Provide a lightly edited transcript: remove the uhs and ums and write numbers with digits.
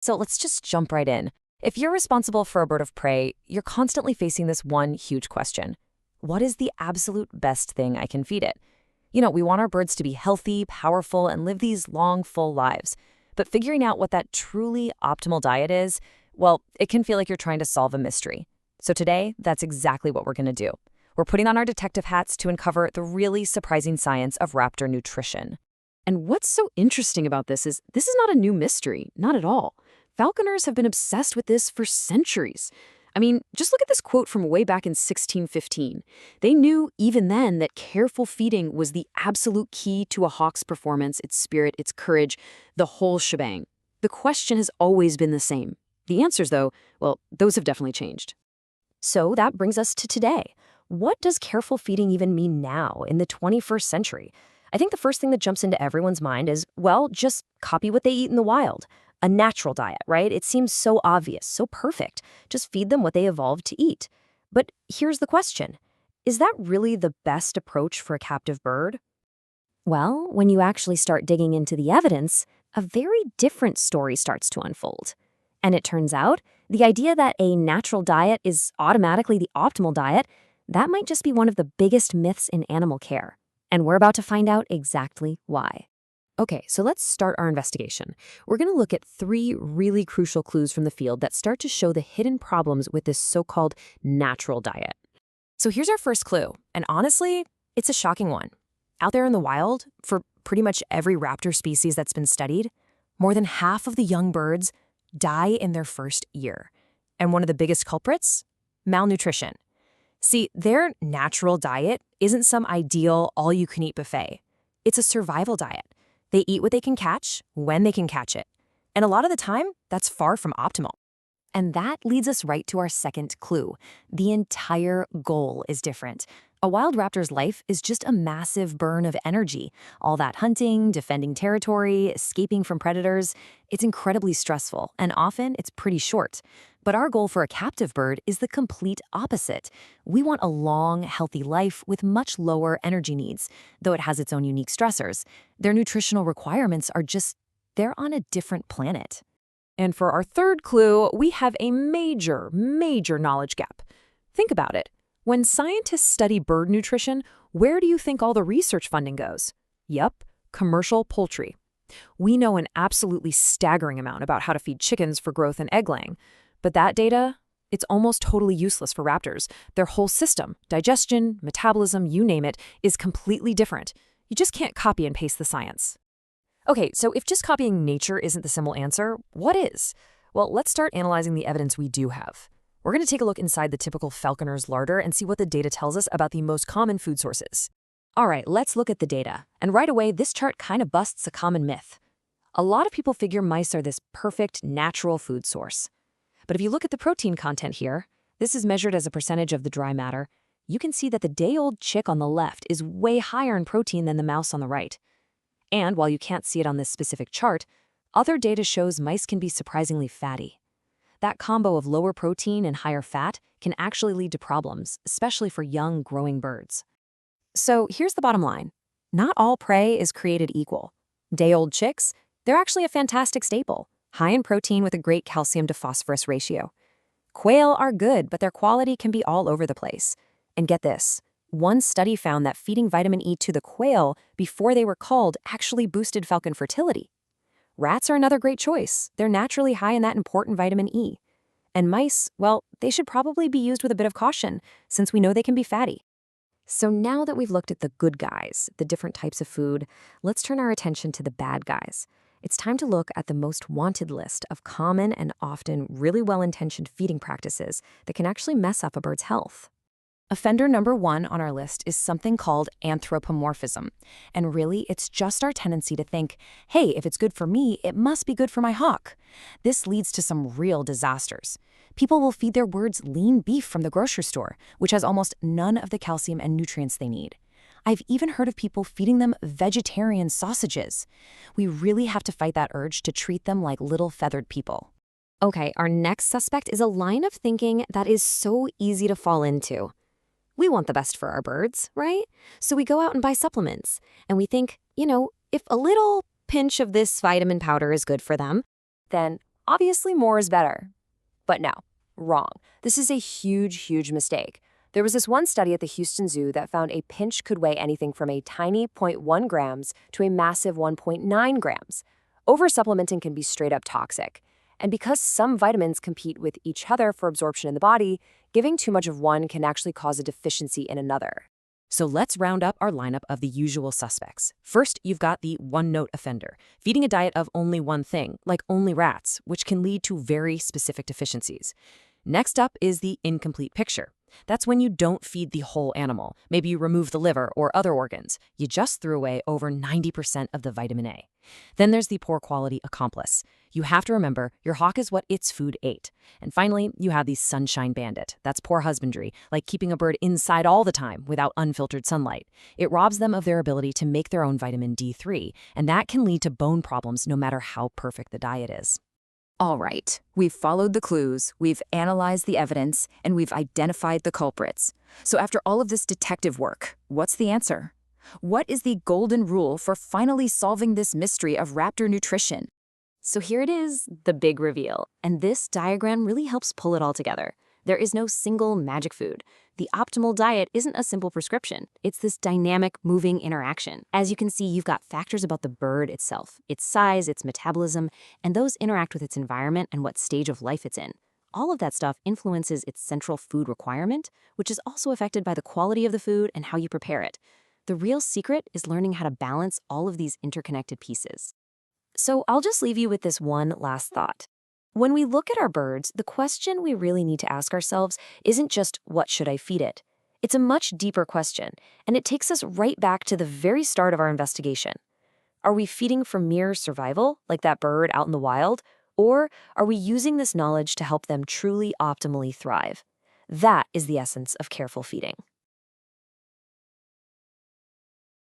So let's just jump right in. If you're responsible for a bird of prey, you're constantly facing this one huge question. What is the absolute best thing I can feed it? We want our birds to be healthy, powerful, and live these long, full lives. But figuring out what that truly optimal diet is, well, it can feel like you're trying to solve a mystery. So today, that's exactly what we're going to do. We're putting on our detective hats to uncover the really surprising science of raptor nutrition. And what's so interesting about this is not a new mystery, not at all. Falconers have been obsessed with this for centuries. I mean, just look at this quote from way back in 1615. They knew even then that careful feeding was the absolute key to a hawk's performance, its spirit, its courage, the whole shebang. The question has always been the same. The answers, though, well, those have definitely changed. So that brings us to today. What does careful feeding even mean now, in the 21st century? I think the first thing that jumps into everyone's mind is, well, just copy what they eat in the wild. A natural diet, right? It seems so obvious, so perfect. Just feed them what they evolved to eat. But here's the question. Is that really the best approach for a captive bird? Well, when you actually start digging into the evidence, a very different story starts to unfold. And it turns out, the idea that a natural diet is automatically the optimal diet, that might just be one of the biggest myths in animal care. And we're about to find out exactly why. Okay, so let's start our investigation. We're going to look at 3 really crucial clues from the field that start to show the hidden problems with this so-called natural diet. So here's our first clue, and honestly, it's a shocking one. Out there in the wild, for pretty much every raptor species that's been studied, more than half of the young birds die in their first year. And one of the biggest culprits? Malnutrition. See, their natural diet isn't some ideal all-you-can-eat buffet. It's a survival diet. They eat what they can catch, when they can catch it. And a lot of the time, that's far from optimal. And that leads us right to our second clue. The entire goal is different. A wild raptor's life is just a massive burn of energy. All that hunting, defending territory, escaping from predators, it's incredibly stressful, and often it's pretty short. But our goal for a captive bird is the complete opposite. We want a long, healthy life with much lower energy needs, though it has its own unique stressors. Their nutritional requirements are they're on a different planet. And for our third clue, we have a major knowledge gap. Think about it. When scientists study bird nutrition, where do you think all the research funding goes? Yup, commercial poultry. We know an absolutely staggering amount about how to feed chickens for growth and egg laying. But that data, it's almost totally useless for raptors. Their whole system, digestion, metabolism, you name it, is completely different. You just can't copy and paste the science. Okay, so if just copying nature isn't the simple answer, what is? Well, let's start analyzing the evidence we do have. We're going to take a look inside the typical falconer's larder and see what the data tells us about the most common food sources. All right, let's look at the data. And right away, this chart kind of busts a common myth. A lot of people figure mice are this perfect, natural food source. But if you look at the protein content here, this is measured as a percentage of the dry matter, you can see that the day-old chick on the left is way higher in protein than the mouse on the right. And while you can't see it on this specific chart, other data shows mice can be surprisingly fatty. That combo of lower protein and higher fat can actually lead to problems, especially for young, growing birds. So here's the bottom line. Not all prey is created equal. Day-old chicks, they're actually a fantastic staple, high in protein with a great calcium to phosphorus ratio. Quail are good, but their quality can be all over the place. And get this, one study found that feeding vitamin E to the quail before they were culled actually boosted falcon fertility. Rats are another great choice. They're naturally high in that important vitamin E. And mice, well, they should probably be used with a bit of caution, since we know they can be fatty. So now that we've looked at the good guys, the different types of food, let's turn our attention to the bad guys. It's time to look at the most wanted list of common and often really well-intentioned feeding practices that can actually mess up a bird's health. Offender number 1 on our list is something called anthropomorphism. And really, it's just our tendency to think, hey, if it's good for me, it must be good for my hawk. This leads to some real disasters. People will feed their birds lean beef from the grocery store, which has almost none of the calcium and nutrients they need. I've even heard of people feeding them vegetarian sausages. We really have to fight that urge to treat them like little feathered people. Okay, our next suspect is a line of thinking that is so easy to fall into. We want the best for our birds, right? So we go out and buy supplements, and we think, if a little pinch of this vitamin powder is good for them, then Obviously, more is better. But no, wrong. This is a huge, huge mistake. There was this one study at the Houston Zoo that found a pinch could weigh anything from a tiny zero point 0.1 grams to a massive 1.9 grams. Oversupplementing can be straight up toxic. And because some vitamins compete with each other for absorption in the body, giving too much of one can actually cause a deficiency in another. So let's round up our lineup of the usual suspects. First, you've got the one-note offender, feeding a diet of only one thing, like only rats, which can lead to very specific deficiencies. Next up is the incomplete picture. That's when you don't feed the whole animal. Maybe you remove the liver or other organs. You just threw away over 90% of the vitamin A. Then there's the poor quality accomplice. You have to remember your hawk is what its food ate. And finally, you have the sunshine bandit. That's poor husbandry, like keeping a bird inside all the time without unfiltered sunlight. It robs them of their ability to make their own vitamin D3, and that can lead to bone problems no matter how perfect the diet is. All right, we've followed the clues, we've analyzed the evidence, and we've identified the culprits. So after all of this detective work, what's the answer? What is the golden rule for finally solving this mystery of raptor nutrition? So here it is, the big reveal. And this diagram really helps pull it all together. There is no single magic food. The optimal diet isn't a simple prescription. It's this dynamic, moving interaction. As you can see, you've got factors about the bird itself, its size, its metabolism, and those interact with its environment and what stage of life it's in. All of that stuff influences its central food requirement, which is also affected by the quality of the food and how you prepare it. The real secret is learning how to balance all of these interconnected pieces. So I'll just leave you with this one last thought. When we look at our birds, the question we really need to ask ourselves isn't just, what should I feed it? It's a much deeper question, and it takes us right back to the very start of our investigation. Are we feeding for mere survival, like that bird out in the wild? Or are we using this knowledge to help them truly optimally thrive? That is the essence of careful feeding.